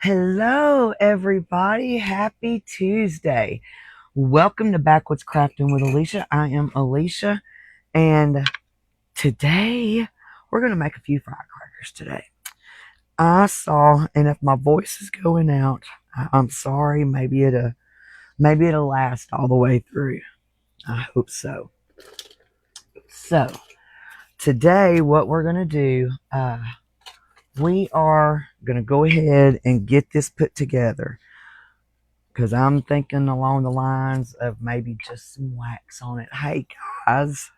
Hello, everybody. Happy Tuesday. Welcome to Backwoods Crafting with Alicia. I am Alicia, and today we're going to make a few firecrackers today. I saw, and if my voice is going out, I'm sorry. Maybe it'll last all the way through. I hope so. So, today what we're going to do, we are going to go ahead and get this put together. Because I'm thinking along the lines of maybe just some wax on it. Hey, guys.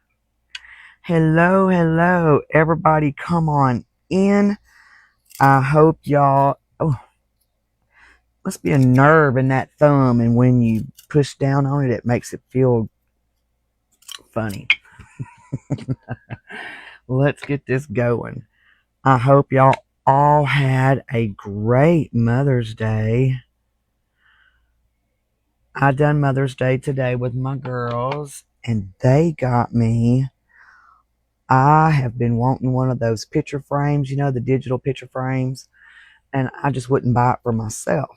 Hello. Everybody come on in. I hope y'all... Oh, must be a nerve in that thumb. And when you push down on it, it makes it feel funny. Let's get this going. I hope y'all all had a great Mother's Day. I done Mother's Day today with my girls, and they got me. I have been wanting one of those picture frames, the digital picture frames, and I just wouldn't buy it for myself.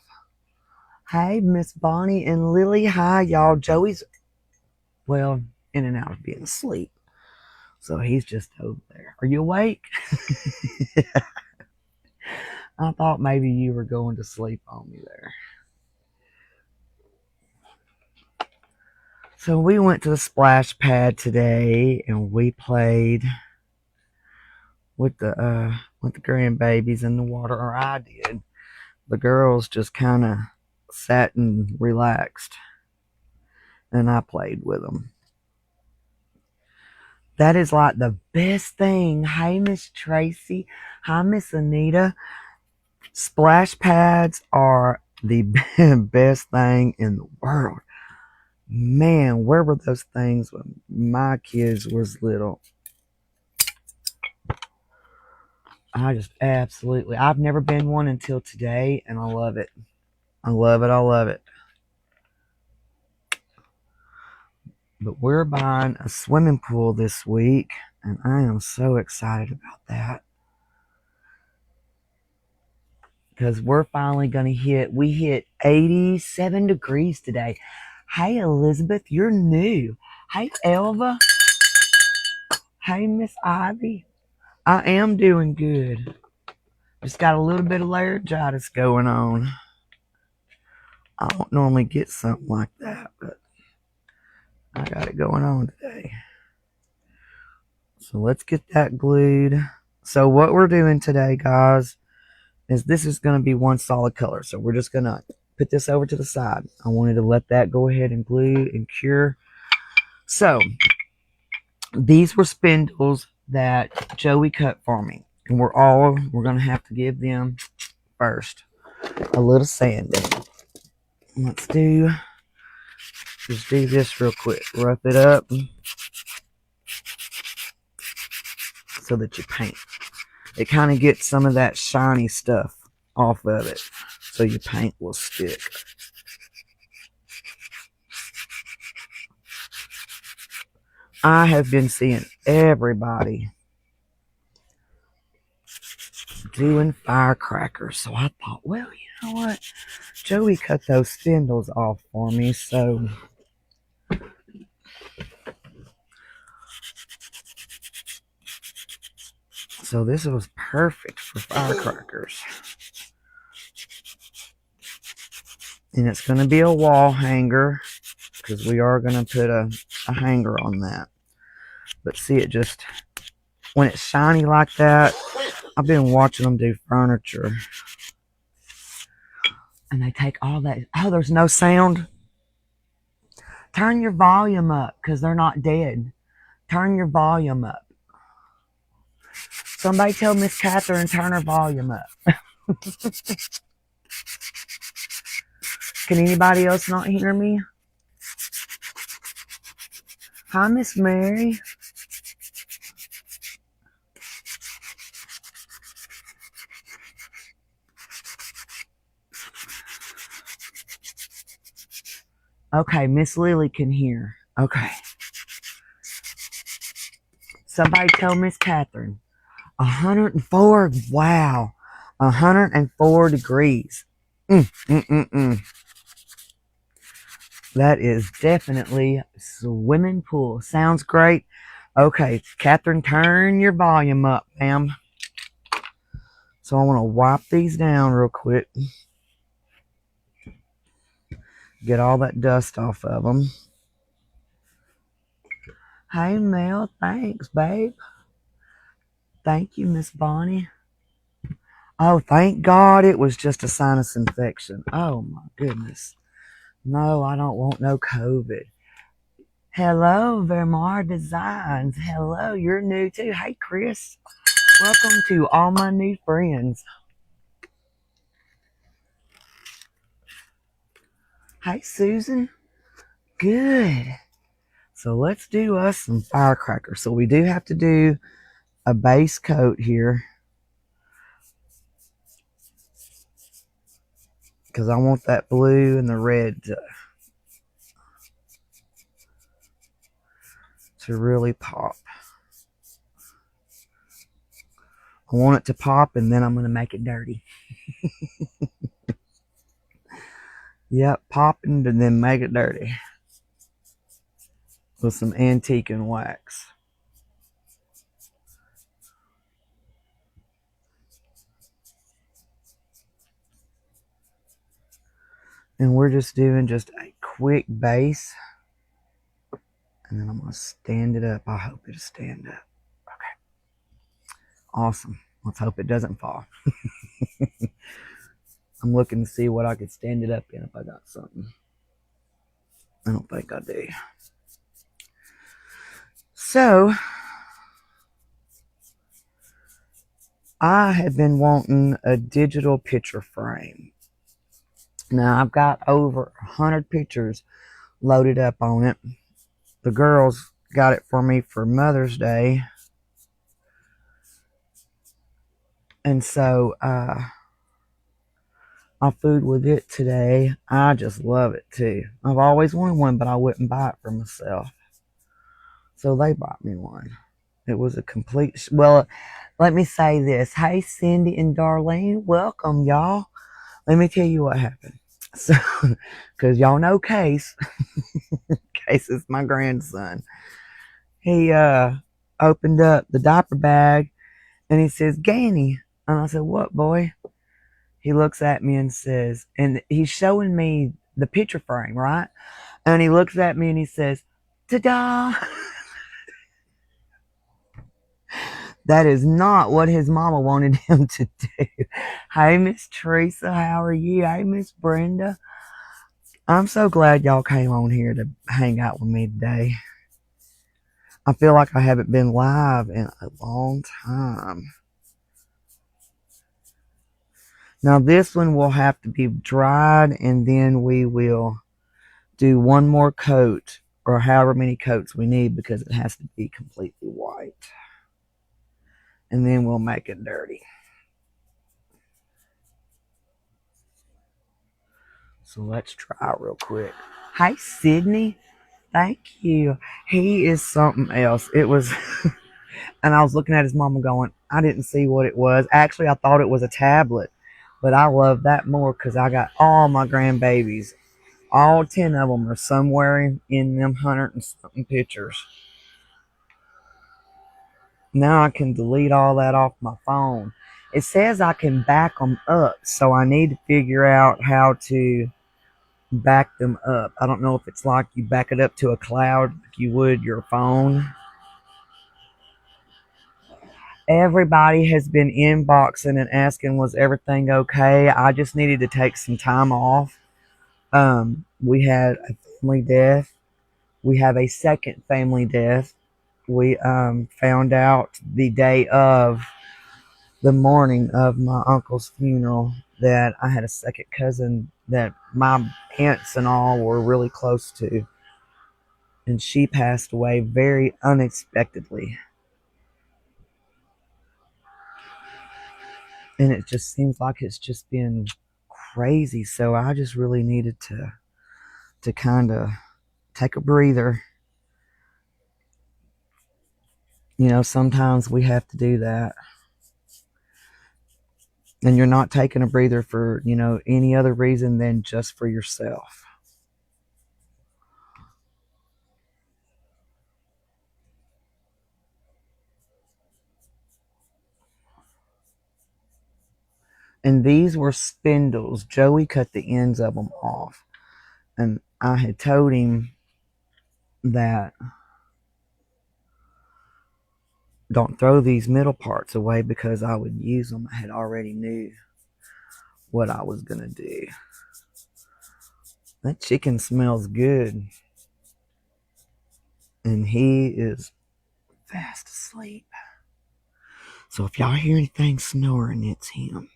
Hey, Miss Bonnie and Lily. Hi, y'all. Joey's, well, in and out of being asleep, so he's just over there. Are you awake? I thought maybe you were going to sleep on me there. So we went to the splash pad today, and we played with the grandbabies in the water, or I did. The girls just kind of sat and relaxed, and I played with them. That is like the best thing. Hey, Miss Tracy. Hi, Miss Anita. Splash pads are the best thing in the world. Man, where were those things when my kids was little? I've never been one until today, and I love it. I love it. But we're buying a swimming pool this week, and I am so excited about that. Because we're finally going to we hit 87 degrees today. Hey, Elizabeth, you're new. Hey, Elva. Hey, Miss Ivy. I am doing good. Just got a little bit of laryngitis going on. I don't normally get something like that, but I got it going on today. So let's get that glued. So what we're doing today, guys, is this is going to be one solid color. So we're just going to put this over to the side. I wanted to let that go ahead and glue and cure. So these were spindles that Joey cut for me. And we're going to have to give them first a little sanding. Let's just do this real quick. Rough it up so that you paint. It kind of gets some of that shiny stuff off of it so your paint will stick. I have been seeing everybody doing firecrackers, so I thought, well, you know what? Joey cut those spindles off for me, so this was perfect for firecrackers. And it's going to be a wall hanger, because we are going to put a hanger on that. But see, it just, when it's shiny like that, I've been watching them do furniture. And they take all that. Oh, there's no sound. Turn your volume up, because they're not dead. Turn your volume up. Somebody tell Miss Catherine turn her volume up. Can anybody else not hear me? Hi, Miss Mary. Okay, Miss Lily can hear. Okay. Somebody tell Miss Catherine. 104. Wow. 104 degrees. Mm-mm-mm. That is definitely swimming pool. Sounds great. Okay, Catherine, turn your volume up, ma'am. So I want to wipe these down real quick. Get all that dust off of them. Hey, Mel. Thanks, babe. Thank you, Miss Bonnie. Oh, thank God it was just a sinus infection. Oh, my goodness. No, I don't want no COVID. Hello, Vermar Designs. Hello, you're new too. Hey, Chris. Welcome to all my new friends. Hey, Susan. Good. So let's do us some firecrackers. So we do have to do a base coat here because I want that blue and the red to really pop. I want it to pop and then I'm going to make it dirty. Yep, pop it and then make it dirty with some antique and wax. And we're just doing just a quick base. And then I'm going to stand it up. I hope it'll stand up. Okay. Awesome. Let's hope it doesn't fall. I'm looking to see what I could stand it up in if I got something. I don't think I do. So, I have been wanting a digital picture frame. Now, I've got over 100 pictures loaded up on it. The girls got it for me for Mother's Day. And so, I food with it today. I just love it too. I've always wanted one, but I wouldn't buy it for myself. So they bought me one. It was a complete, well, let me say this. Hey, Cindy and Darlene, welcome, y'all. Let me tell you what happened. So, because y'all know Case. Case is my grandson. He opened up the diaper bag and he says, Ganny. And I said, what, boy? He looks at me and says, and he's showing me the picture frame, right? And he looks at me and he says, ta-da! That is not what his mama wanted him to do. Hey, Miss Teresa, how are you? Hey, Miss Brenda. I'm so glad y'all came on here to hang out with me today. I feel like I haven't been live in a long time. Now this one will have to be dried and then we will do one more coat or however many coats we need because it has to be completely white. And then we'll make it dirty. So let's try real quick. Hi, Sydney. Thank you. He is something else. It was, and I was looking at his mama going, I didn't see what it was. Actually, I thought it was a tablet, but I love that more because I got all my grandbabies. All 10 of them are somewhere in them 100 and something pictures. Now I can delete all that off my phone. It says I can back them up, so I need to figure out how to back them up. I don't know if it's like you back it up to a cloud like you would your phone. Everybody has been inboxing and asking was everything okay. I just needed to take some time off. We had a family death. We have a second family death. We found out the day of the morning of my uncle's funeral that I had a second cousin that my aunts and all were really close to. And she passed away very unexpectedly. And it just seems like it's just been crazy. So I just really needed to kind of take a breather. You know, sometimes we have to do that. And you're not taking a breather for, any other reason than just for yourself. And these were spindles. Joey cut the ends of them off. And I had told him that don't throw these middle parts away because I would use them. I had already knew what I was going to do. That chicken smells good. And he is fast asleep. So if y'all hear anything snoring, it's him.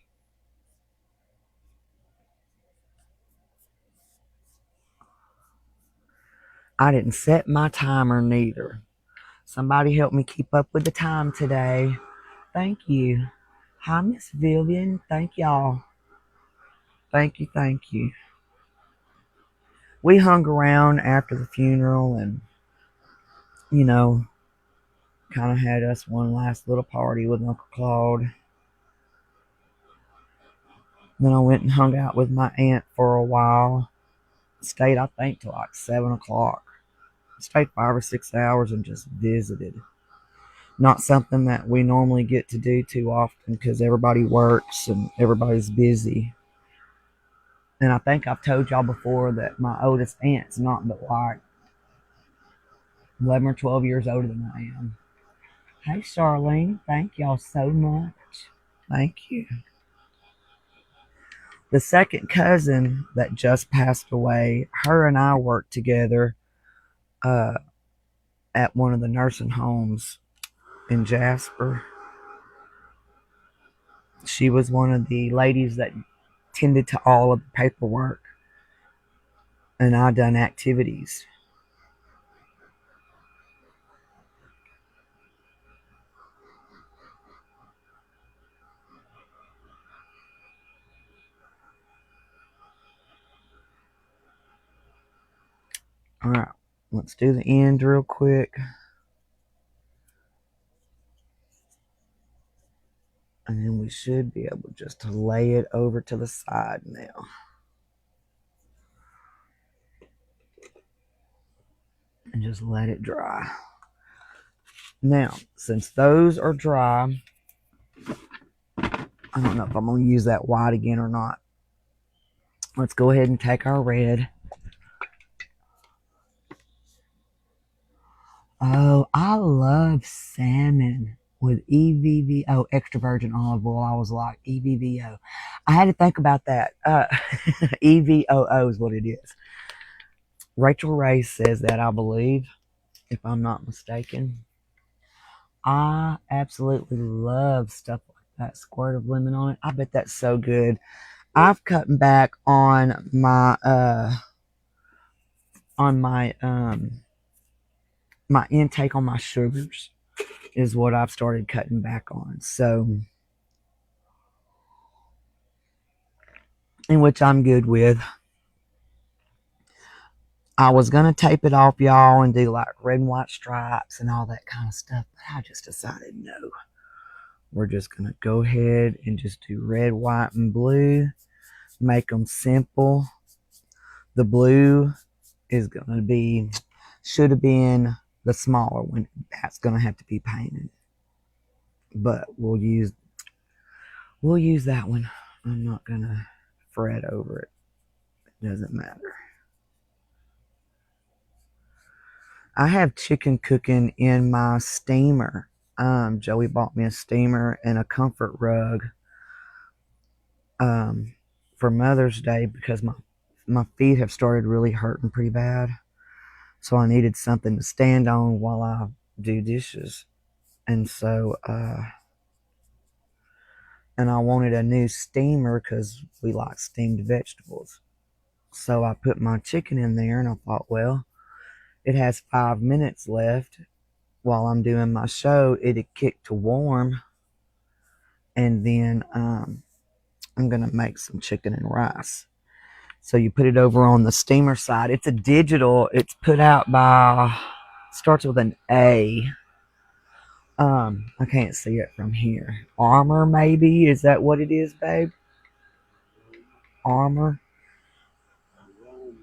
I didn't set my timer neither. Somebody help me keep up with the time today. Thank you. Hi, Miss Vivian. Thank y'all. Thank you, thank you. We hung around after the funeral and, kind of had us one last little party with Uncle Claude. Then I went and hung out with my aunt for a while. Stayed, I think, till like 7 o'clock. Stayed 5 or 6 hours and just visited. Not something that we normally get to do too often because everybody works and everybody's busy. And I think I've told y'all before that my oldest aunt's not but like 11 or 12 years older than I am. Hey, Charlene. Thank y'all so much. Thank you. The second cousin that just passed away, her and I worked together at one of the nursing homes in Jasper. She was one of the ladies that tended to all of the paperwork, and I done activities. All right, let's do the end real quick. And then we should be able just to lay it over to the side now. And just let it dry. Now, since those are dry, I don't know if I'm going to use that white again or not. Let's go ahead and take our red. Oh, I love salmon with EVVO, extra virgin olive oil. I was like, EVVO. I had to think about that. EVOO is what it is. Rachel Ray says that, I believe, if I'm not mistaken. I absolutely love stuff like that. Squirt of lemon on it. I bet that's so good. I've cut back on my my intake on my sugars is what I've started cutting back on. So, in which I'm good with. I was going to tape it off, y'all, and do like red and white stripes and all that kind of stuff, but I just decided no. We're just going to go ahead and just do red, white, and blue. Make them simple. The blue is going to be, should have been the smaller one. That's going to have to be painted. But we'll use that one. I'm not going to fret over it. It doesn't matter. I have chicken cooking in my steamer. Joey bought me a steamer and a comfort rug for Mother's Day because my feet have started really hurting pretty bad. So I needed something to stand on while I do dishes. And so, and I wanted a new steamer because we like steamed vegetables. So I put my chicken in there and I thought, well, it has 5 minutes left while I'm doing my show. It'd kick to warm. And then I'm going to make some chicken and rice. So you put it over on the steamer side. It's a digital. It's put out by, starts with an A. I can't see it from here. Armor, maybe? Is that what it is, babe? Armor?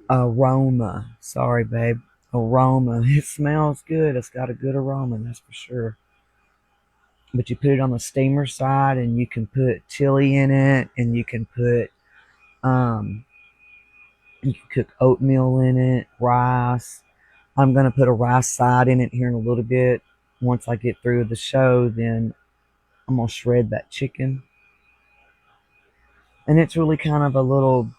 Aroma. Sorry, babe. Aroma. It smells good. It's got a good aroma, that's for sure. But you put it on the steamer side, and you can put chili in it, and um, you can cook oatmeal in it, rice. I'm gonna put a rice side in it here in a little bit. Once I get through the show, then I'm gonna shred that chicken, and it's really kind of a little,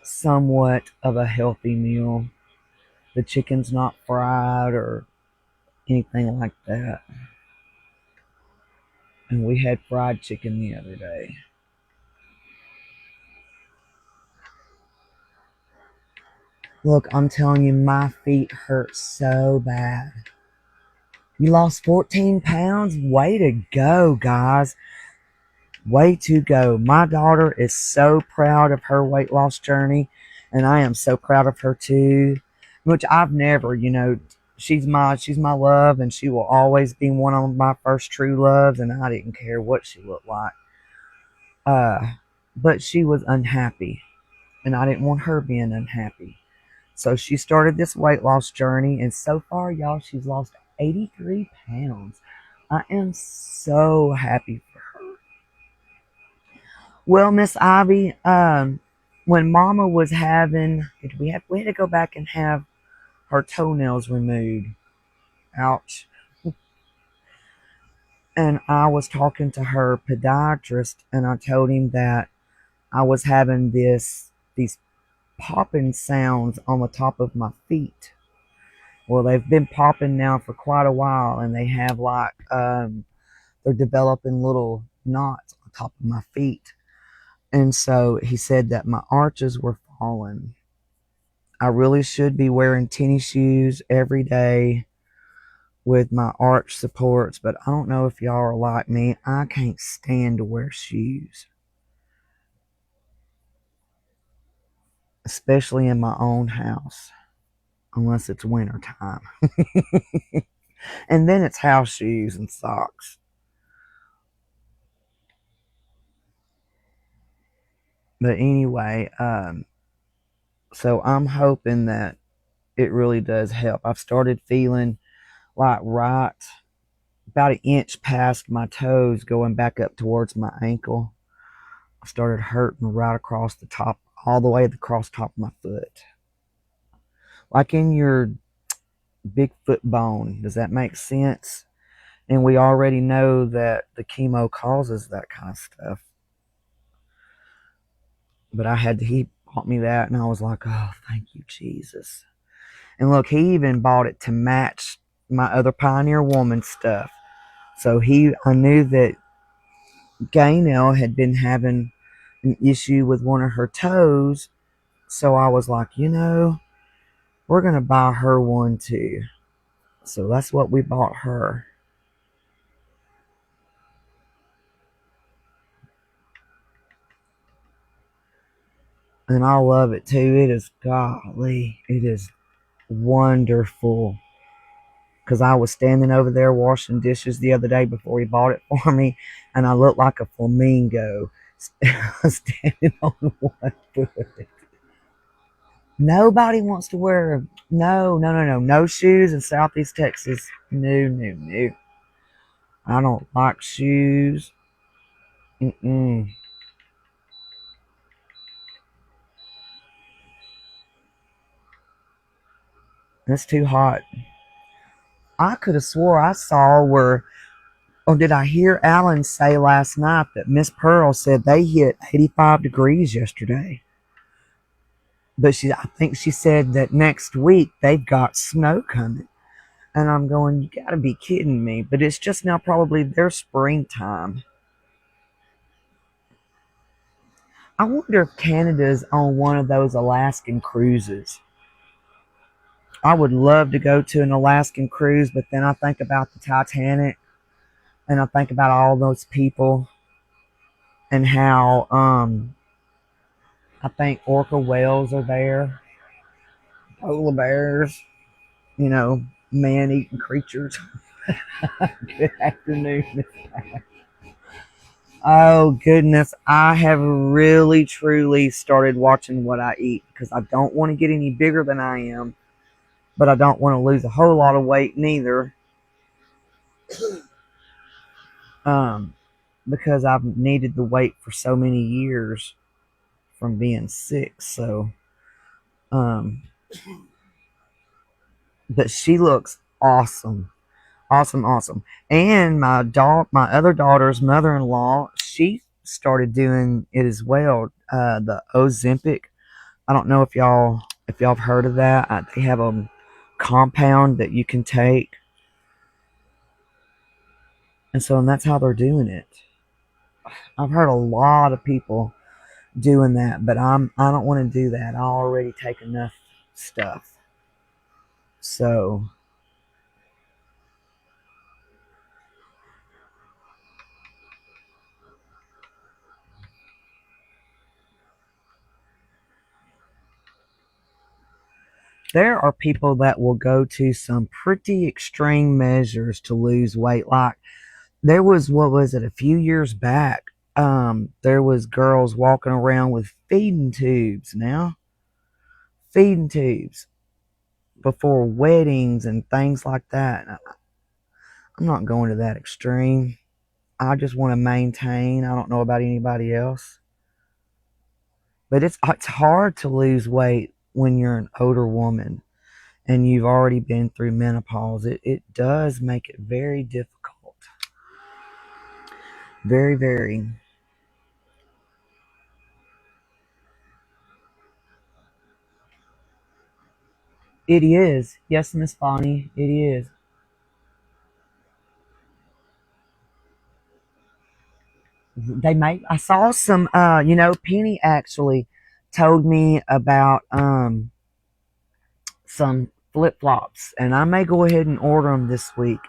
somewhat of a healthy meal. The chicken's not fried or anything like that. And we had fried chicken the other day. Look, I'm telling you, my feet hurt so bad. You lost 14 pounds? Way to go, guys. Way to go. My daughter is so proud of her weight loss journey, and I am so proud of her too. Which I've never, she's my love, and she will always be one of my first true loves, and I didn't care what she looked like. Uh, but she was unhappy, and I didn't want her being unhappy. So she started this weight loss journey, and so far, y'all, she's lost 83 pounds. I am so happy for her. Well, Miss Ivy, when Mama was having, we had to go back and have her toenails removed. Ouch. And I was talking to her podiatrist, and I told him that I was having these popping sounds on the top of my feet. Well, they've been popping now for quite a while, and they have like they're developing little knots on top of my feet. And so he said that my arches were falling. I really should be wearing tennis shoes every day with my arch supports, but I don't know if y'all are like me. I can't stand to wear shoes, especially in my own house, unless it's winter time. And then it's house shoes and socks. But anyway, so I'm hoping that it really does help. I've started feeling like right about an inch past my toes going back up towards my ankle. I started hurting right across the top, all the way across the top of my foot. Like in your big foot bone. Does that make sense? And we already know that the chemo causes that kind of stuff. But he bought me that, and I was like, oh, thank you, Jesus. And look, he even bought it to match my other Pioneer Woman stuff. So I knew that Gaynell had been having an issue with one of her toes. So I was like, we're going to buy her one too. So that's what we bought her. And I love it too. It is, golly, it is wonderful. Because I was standing over there washing dishes the other day before he bought it for me, and I looked like a flamingo standing on one foot. Nobody wants to wear, no shoes in Southeast Texas. No, no, no. I don't like shoes. Mm-mm. It's too hot. I could have swore I saw where, or did I hear Alan say last night that Miss Pearl said they hit 85 degrees yesterday? But I think she said that next week they've got snow coming. And I'm going, you gotta be kidding me. But it's just now probably their springtime. I wonder if Canada's on one of those Alaskan cruises. I would love to go to an Alaskan cruise, but then I think about the Titanic, and I think about all those people, and how I think orca whales are there, polar bears, man-eating creatures. Good afternoon, Miss Pat. Oh goodness, I have really truly started watching what I eat because I don't want to get any bigger than I am, but I don't want to lose a whole lot of weight neither. Um, because I've needed the weight for so many years from being sick. So, um, but she looks awesome. Awesome, awesome. And my other daughter's mother-in-law, she started doing it as well. The Ozempic. I don't know if y'all have heard of that. They have a compound that you can take, and that's how they're doing it. I've heard a lot of people doing that, but I don't want to do that. I already take enough stuff. So there are people that will go to some pretty extreme measures to lose weight. Like there was, what was it, a few years back? There was girls walking around with feeding tubes before weddings and things like that. I'm not going to that extreme. I just want to maintain. I don't know about anybody else, but it's hard to lose weight when you're an older woman and you've already been through menopause. It does make it very difficult. Very, very. It is. Yes, Miss Bonnie, it is. They make, I saw some, Penny actually told me about some flip flops, and I may go ahead and order them this week.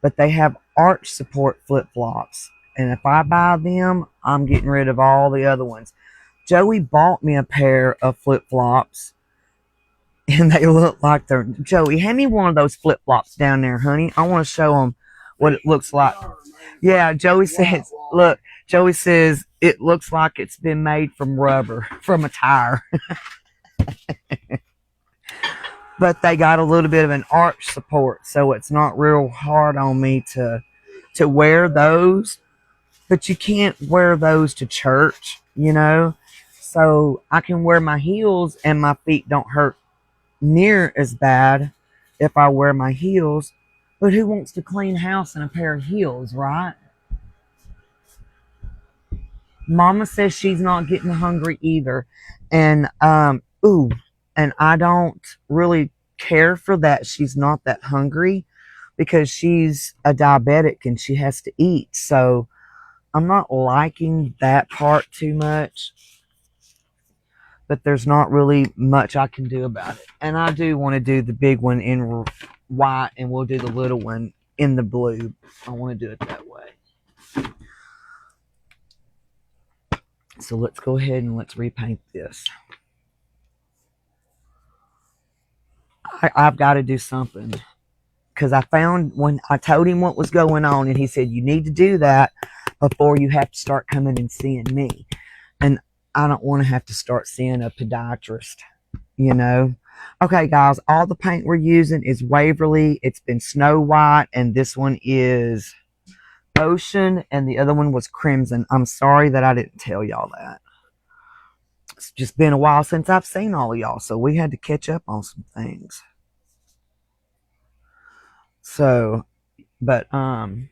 But they have arch support flip flops, and if I buy them, I'm getting rid of all the other ones. Joey bought me a pair of flip flops, and they look like they're Joey. Hand me one of those flip flops down there, honey. I want to show them what it looks like. Yeah, Joey says, look, Joey says it looks like it's been made from rubber, from a tire. But they got a little bit of an arch support, so it's not real hard on me to wear those. But you can't wear those to church, you know. So I can wear my heels and my feet don't hurt near as bad if I wear my heels. But who wants to clean house in a pair of heels, right? Mama says she's not getting hungry either. And and I don't really care for that. She's not that hungry because she's a diabetic and she has to eat. So I'm not liking that part too much, but there's not really much I can do about it. And I do want to do the big one in white, and we'll do the little one in the blue. I want to do it that way. So let's go ahead and let's repaint this. I've got to do something because I found when I told him what was going on, and he said, you need to do that before you have to start coming and seeing me. And I don't want to have to start seeing a podiatrist, you know. Okay, guys, all the paint we're using is Waverly. It's been Snow White, and this one is Ocean, and the other one was Crimson. I'm sorry that I didn't tell y'all that. It's just been a while since I've seen all of y'all, so we had to catch up on some things. So, but I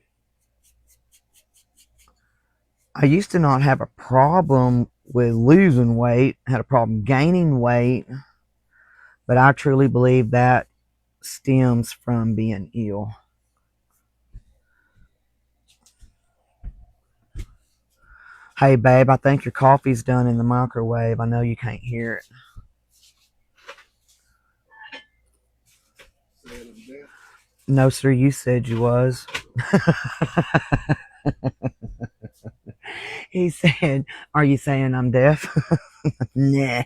used to not have a problem with losing weight. I had a problem gaining weight, but I truly believe that stems from being ill. Hey, babe, I think your coffee's done in the microwave. I know you can't hear it. No, sir, you said you was. He said, are you saying I'm deaf? Nah.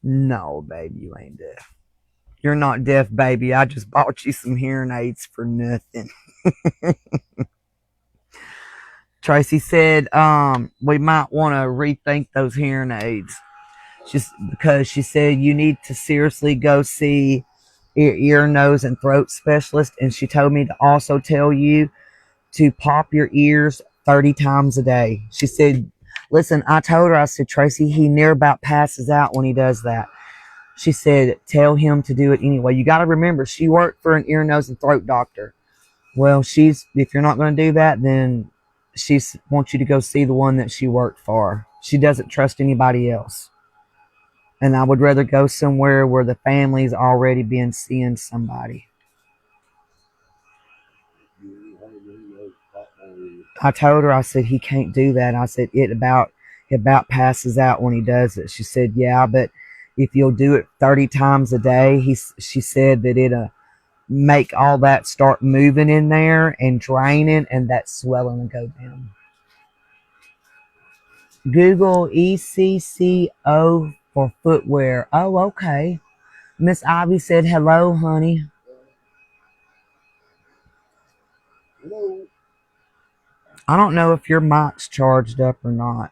No, babe, you ain't deaf. You're not deaf, baby. I just bought you some hearing aids for nothing. Tracy said, we might want to rethink those hearing aids. Just because she said you need to seriously go see ear, nose, and throat specialist. And she told me to also tell you to pop your ears 30 times a day. She said, listen, I told her, I said, Tracy, he near about passes out when he does that. She said, tell him to do it anyway. You got to remember, she worked for an ear, nose, and throat doctor. Well, if you're not going to do that, then she wants you to go see the one that she worked for. She doesn't trust anybody else. And I would rather go somewhere where the family's already been seeing somebody. I told her, I said, he can't do that. I said, it about passes out when he does it. She said, yeah, but if you'll do it 30 times a day, she said that it'll make all that start moving in there and draining, and that swelling will go down. Google ECCO for footwear. Oh, okay. Miss Ivy said hello, honey. Hello. I don't know if your mic's charged up or not.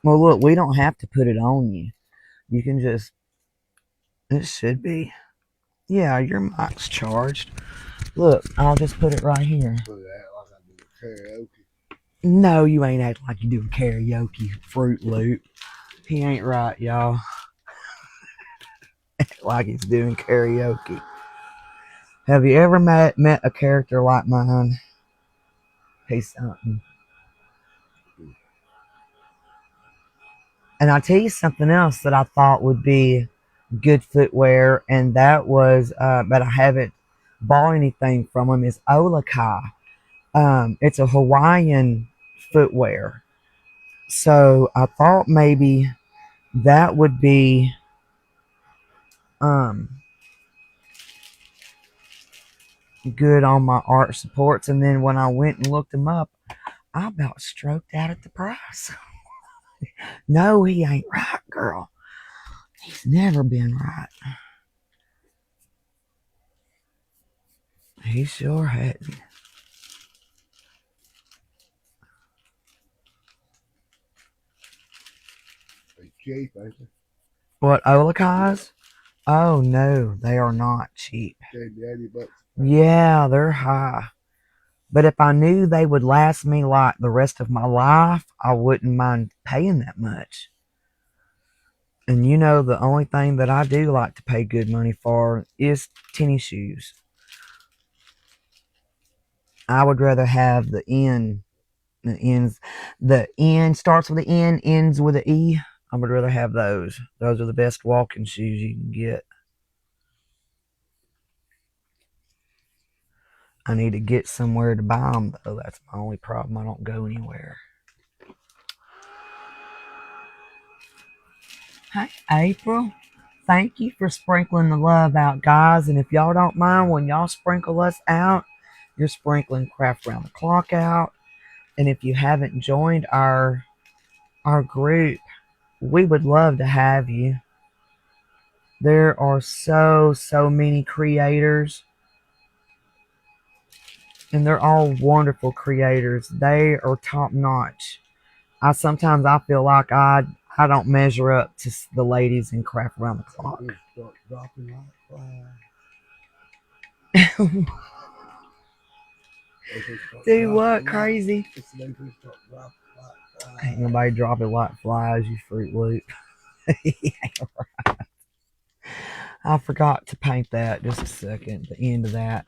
Well, look, we don't have to put it on you. You can just, it should be. Yeah, your mic's charged. Look, I'll just put it right here. No, you ain't acting like you're doing karaoke, Fruit Loop. He ain't right, y'all. Like he's doing karaoke. Have you ever met a character like mine? He's something. And I'll tell you something else that I thought would be good footwear, and that was, but I haven't bought anything from him, is Olakai. It's a Hawaiian footwear. So I thought maybe that would be good on my arch supports. And then when I went and looked them up, I about stroked out at the price. No, he ain't right, girl. He's never been right. He sure hasn't. They cheap, ain't they? What, Olakai's? Oh, no, they are not cheap. $80. Yeah, they're high. But if I knew they would last me like the rest of my life, I wouldn't mind paying that much. And you know, the only thing that I do like to pay good money for is tennis shoes. I would rather have the N. The N starts with an N, ends with an E. I would rather have those. Those are the best walking shoes you can get. I need to get somewhere to buy them, though. That's my only problem. I don't go anywhere. Hey, April. Thank you for sprinkling the love out, guys. And if y'all don't mind, when y'all sprinkle us out, you're sprinkling Craft Round the Clock out. And if you haven't joined our group, we would love to have you. There are so many creators, and they're all wonderful creators. They are top notch. Sometimes I feel like I don't measure up to the ladies in Craft Around the Clock. Do what, crazy? Ain't nobody dropping like flies, you Fruit Loop. Right. I forgot to paint that. Just a second. The end of that.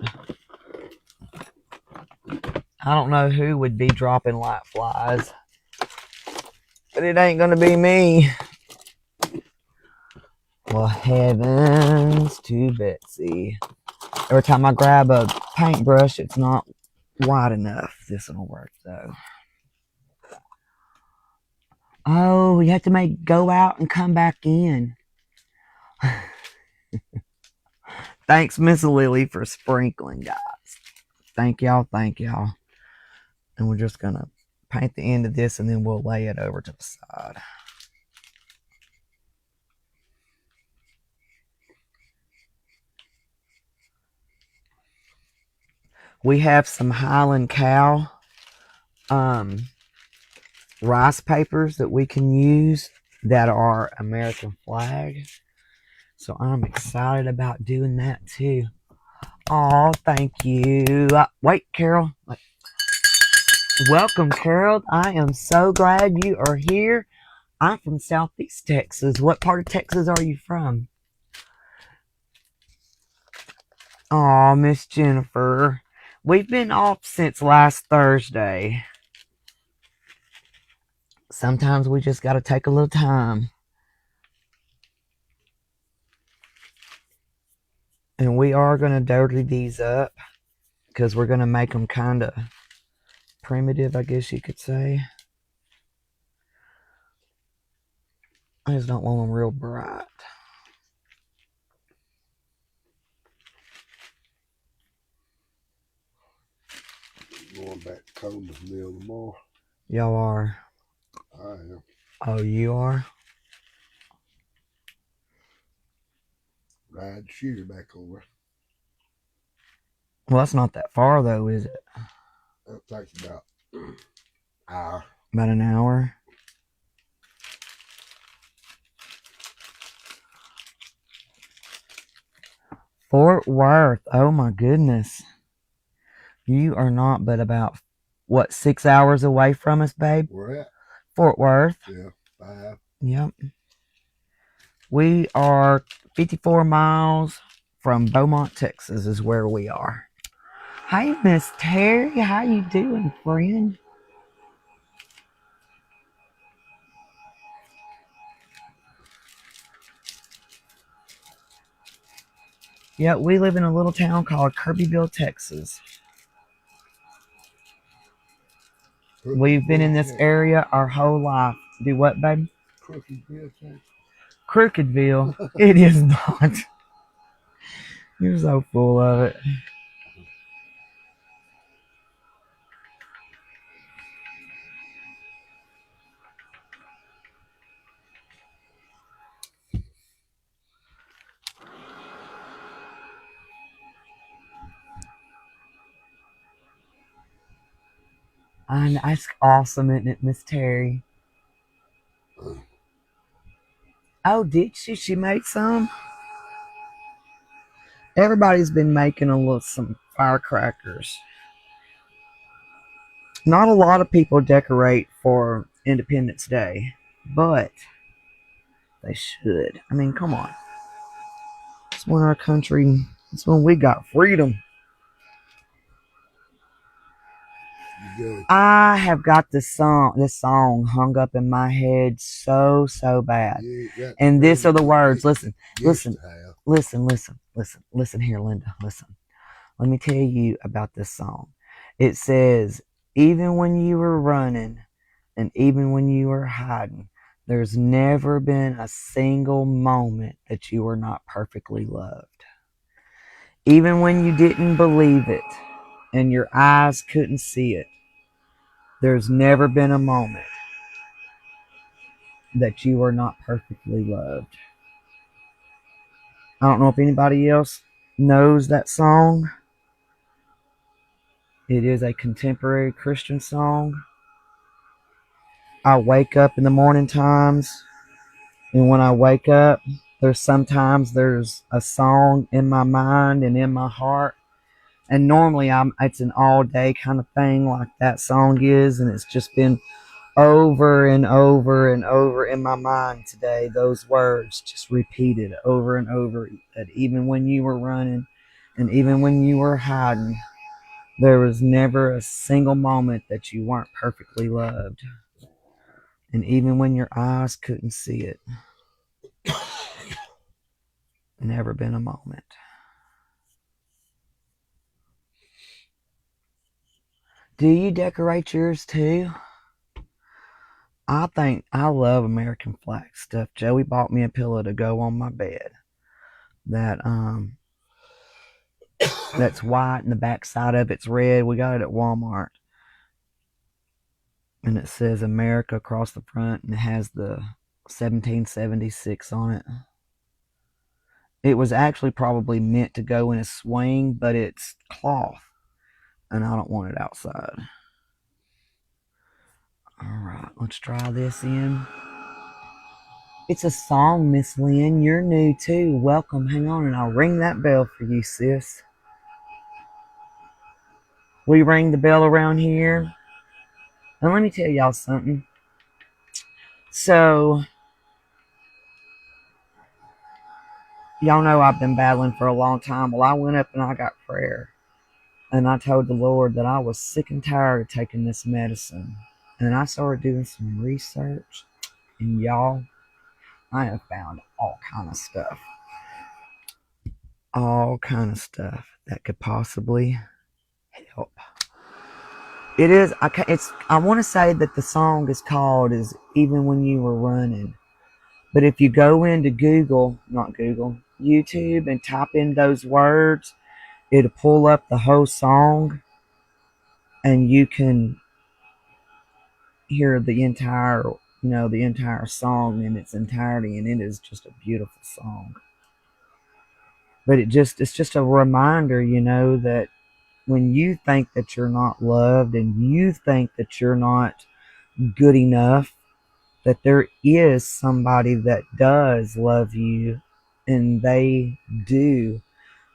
I don't know who would be dropping like flies, but it ain't gonna be me. Well, heavens to Betsy. Every time I grab a paintbrush, it's not wide enough. This will work though. Oh, you have to go out and come back in. Thanks, Miss Lily, for sprinkling, guys. Thank y'all. And we're just gonna paint the end of this, and then we'll lay it over to the side. We have some Highland Cow rice papers that we can use that are American flag. So I'm excited about doing that too. Oh, thank you. Wait, Carol. Welcome, Carol. I am so glad you are here. I'm from Southeast Texas. What part of Texas are you from? Oh, Miss Jennifer. We've been off since last Thursday. Sometimes we just got to take a little time. And we are going to dirty these up because we're going to make them kind of primitive, I guess you could say. I just don't want them real bright. Going back to Coleman's Mill tomorrow. Y'all are? I am. Oh, you are? Ride the shooter back over. Well, that's not that far, though, is it? That takes about an hour. About an hour? Fort Worth. Oh, my goodness. You are not but about, what, 6 hours away from us, babe? Where at? Fort Worth. Yeah, 5. Yep. We are 54 miles from Beaumont, Texas is where we are. Hey, Miss Terry. How you doing, friend? Yeah, we live in a little town called Kirbyville, Texas. We've been in this area our whole life. Do what, babe? Crookedville, Texas. Crookedville. It is not. You're so full of it. And that's awesome, isn't it, Miss Terry? Oh, did she? She made some? Everybody's been making some firecrackers. Not a lot of people decorate for Independence Day, but they should. I mean, come on. It's when our country, it's when we got freedom. Good. I have got this song hung up in my head so bad. And these are the words. Listen here, Linda. Listen. Let me tell you about this song. It says, even when you were running and even when you were hiding, there's never been a single moment that you were not perfectly loved. Even when you didn't believe it and your eyes couldn't see it, there's never been a moment that you were not perfectly loved. I don't know if anybody else knows that song. It is a contemporary Christian song. I wake up in the morning times, and when I wake up, there's a song in my mind and in my heart. And normally it's an all day kind of thing like that song is, and it's just been over and over and over in my mind today. Those words just repeated over and over, that even when you were running and even when you were hiding, there was never a single moment that you weren't perfectly loved. And even when your eyes couldn't see it, never been a moment. Do you decorate yours too? I love American flag stuff. Joey bought me a pillow to go on my bed that that's white and the back side of it's red. We got it at Walmart. And it says America across the front and it has the 1776 on it. It was actually probably meant to go in a swing, but it's cloth. and I don't want it outside. All right, let's try this in. It's a song, Miss Lynn. You're new too. Welcome. Hang on, and I'll ring that bell for you, sis. We ring the bell around here. And let me tell y'all something. So, y'all know I've been battling for a long time. Well, I went up and I got prayer. And I told the Lord that I was sick and tired of taking this medicine. And I started doing some research. And y'all, I have found all kind of stuff. All kind of stuff that could possibly help. It is. I want to say that the song is called "Is Even When You Were Running," but if you go into YouTube, and type in those words, it'll pull up the whole song, and you can hear the entire song in its entirety, and it is just a beautiful song. But it's just a reminder, that when you think that you're not loved and you think that you're not good enough, that there is somebody that does love you, and they do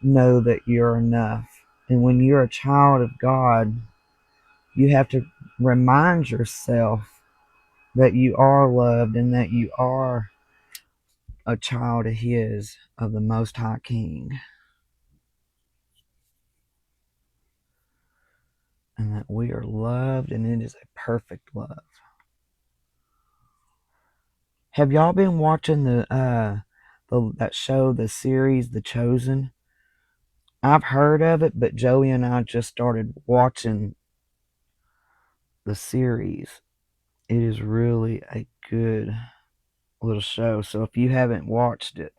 know that you're enough. And when you're a child of God, you have to remind yourself that you are loved and that you are a child of His, of the Most High King. And that we are loved, and it is a perfect love. Have y'all been watching that show, the series, The Chosen? I've heard of it, but Joey and I just started watching the series. It is really a good little show. So if you haven't watched it,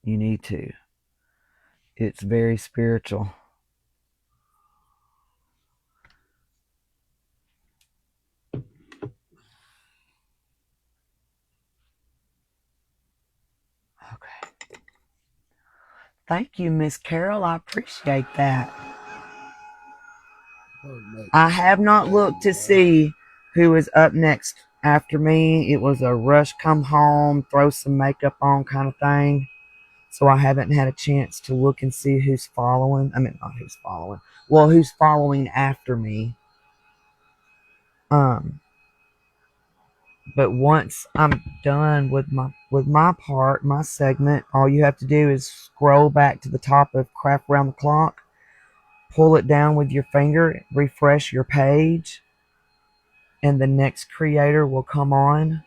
you need to. It's very spiritual. Okay. Thank you, Miss Carol. I appreciate that. I have not looked to see who is up next after me. It was a rush, come home, throw some makeup on kind of thing. So I haven't had a chance to look and see who's following. I mean, not who's following. Well, who's following after me. But once I'm done with my part, my segment, all you have to do is scroll back to the top of Craft Around the Clock, pull it down with your finger, refresh your page, and the next creator will come on.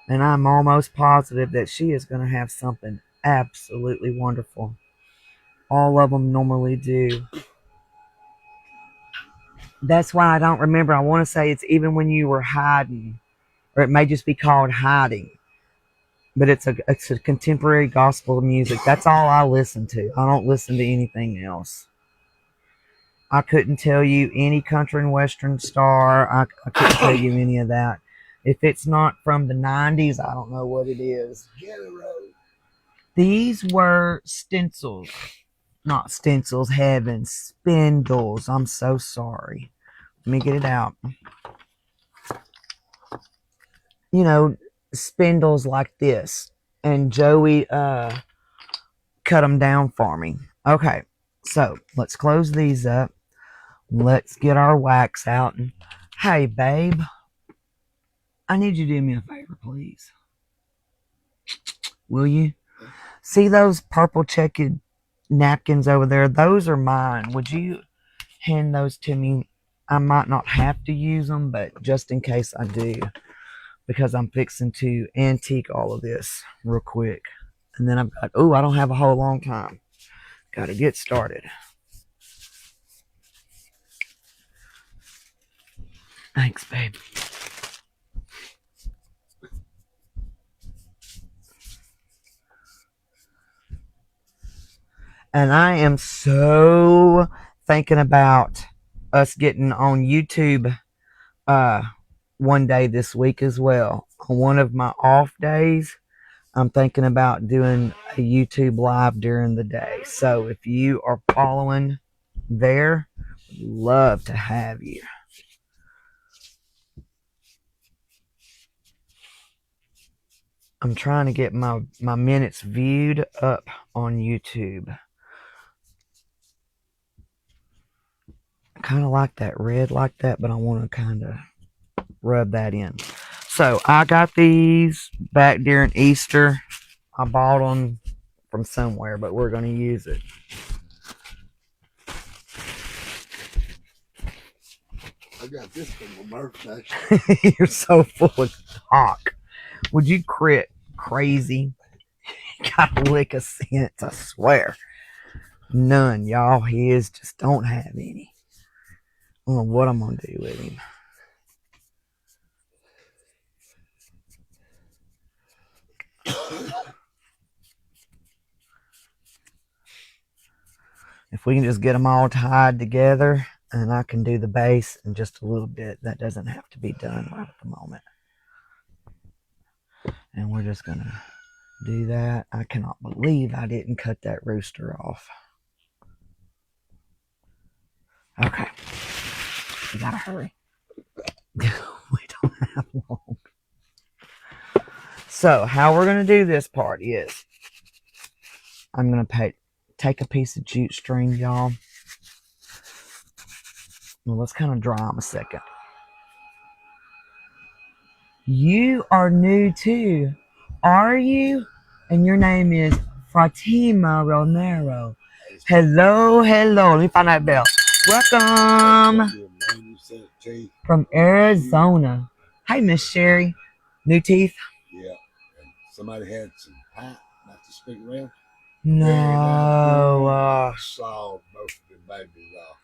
And I'm almost positive that she is going to have something absolutely wonderful. All of them normally do. That's why I don't remember. I want to say it's Even When You Were Hiding, or it may just be called Hiding. But it's a contemporary gospel music. That's all I listen to. I don't listen to anything else. I couldn't tell you any country and western star. I couldn't tell you any of that. If it's not from the 90s, I don't know what it is. These were stencils. Not stencils, heavens. Spindles. I'm so sorry. Let me get it out. Spindles like this. And Joey cut them down for me. Okay, so let's close these up. Let's get our wax out. And hey, babe, I need you to do me a favor, please. Will you? See those purple checkered napkins over there? Those are mine. Would you hand those to me? I might not have to use them, but just in case I do, because I'm fixing to antique all of this real quick. And then I'm like, oh, I don't have a whole long time. Got to get started. Thanks, babe. And I am so thinking about us getting on YouTube one day this week as well. On one of my off days, I'm thinking about doing a YouTube live during the day. So if you are following there, love to have you. I'm trying to get my minutes viewed up on YouTube. I kind of like that red like that, but I want to kind of rub that in. So I got these back during Easter. I bought them from somewhere, but we're going to use it. I got this from my birthday. You're so full of talk. Would you quit crazy? Got a lick of sense, I swear. None, y'all. His just don't have any. I don't know what I'm going to do with him. If we can just get them all tied together, and I can do the base in just a little bit. That doesn't have to be done right at the moment. And we're just going to do that. I cannot believe I didn't cut that rooster off. Okay. We gotta hurry. We don't have long. So, how we're going to do this part is I'm going to take a piece of jute string, y'all. Well, let's kind of dry them a second. You are new too, are you? And your name is Fatima Romero. Hello, hello. Let me find that bell. Welcome from Arizona. Hey, Miss Sherry. New teeth? Yeah. And somebody had some pie, not to speak around. No. I saw most of the babies off.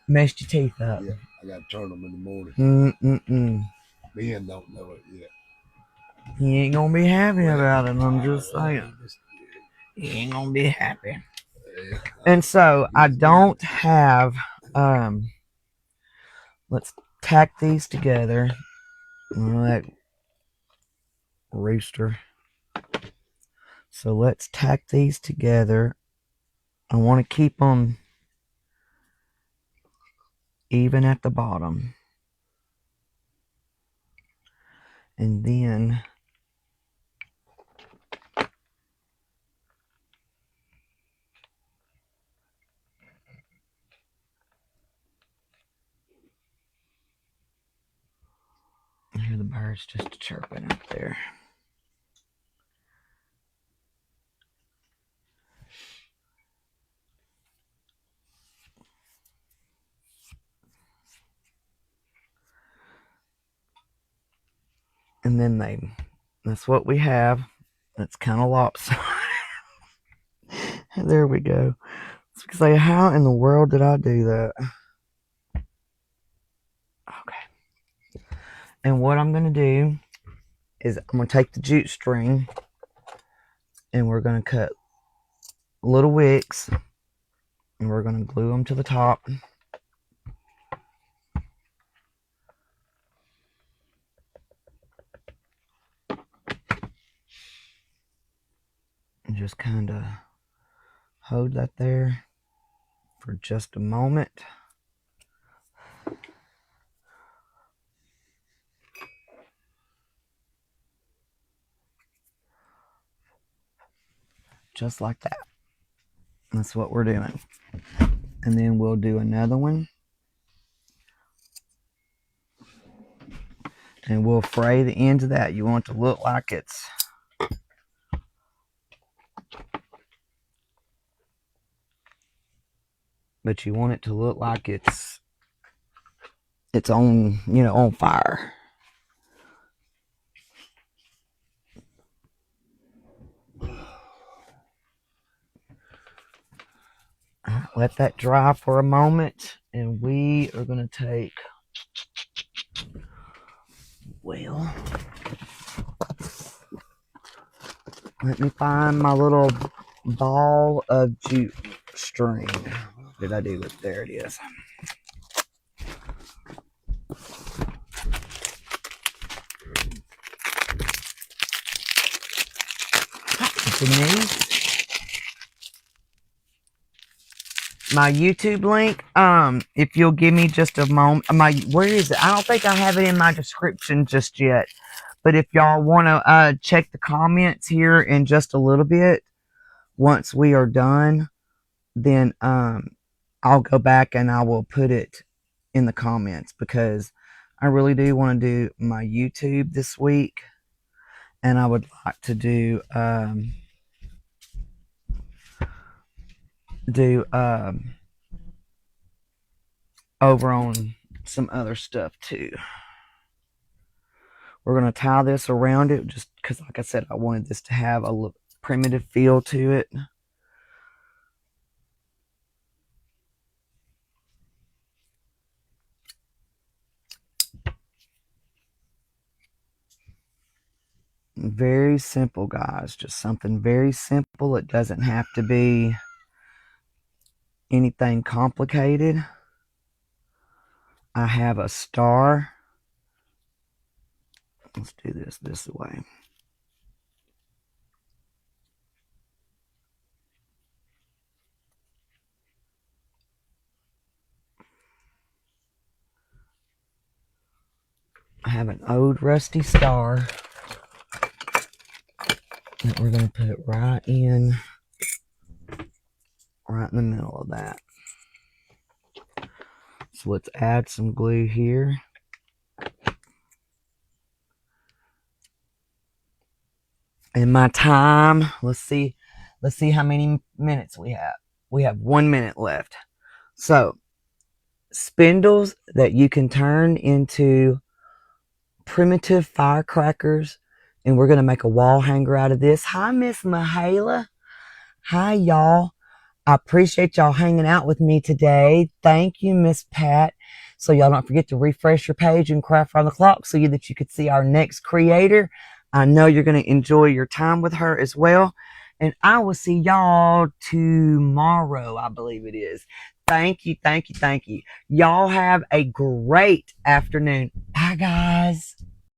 Messed your teeth up. Yeah, I got to turn them in the morning. Ben don't know it yet. He ain't gonna be happy about it, I'm just saying. He ain't gonna be happy. And so I don't have let's tack these together. That rooster. So let's tack these together. I want to keep them even at the bottom. And then I hear the birds just chirping up there. And then that's what we have. That's kind of lopsided. There we go. So we can say, how in the world did I do that? Okay. And what I'm going to do is I'm going to take the jute string and we're going to cut little wicks and we're going to glue them to the top. And just kind of hold that there for just a moment. Just like that. That's what we're doing. And then we'll do another one. And we'll fray the ends of that. You want it to look like it's but you want it to look like it's on, on fire. Let that dry for a moment, and we are going to take, well, let me find my little ball of jute string. Did I do it? There it is. Denise. My YouTube link, if you'll give me just a moment, where is it? I don't think I have it in my description just yet. But if y'all want to check the comments here in just a little bit, once we are done, then I'll go back and I will put it in the comments, because I really do want to do my YouTube this week, and I would like to do over on some other stuff too. We're going to tie this around it just because, like I said, I wanted this to have a primitive feel to it. Very simple, guys. Just something very simple. It doesn't have to be anything complicated. I have a star. Let's do this way. I have an old rusty star that we're going to put right in the middle of that. So let's add some glue here. And my time, let's see how many minutes we have. We have 1 minute left. So, spindles that you can turn into primitive firecrackers, and we're going to make a wall hanger out of this. Hi, Miss Mahala. Hi, y'all. I appreciate y'all hanging out with me today. Thank you, Miss Pat. So y'all don't forget to refresh your page and Craft Around the Clock so that you could see our next creator. I know you're going to enjoy your time with her as well. And I will see y'all tomorrow, I believe it is. Thank you, thank you, thank you. Y'all have a great afternoon. Bye, guys.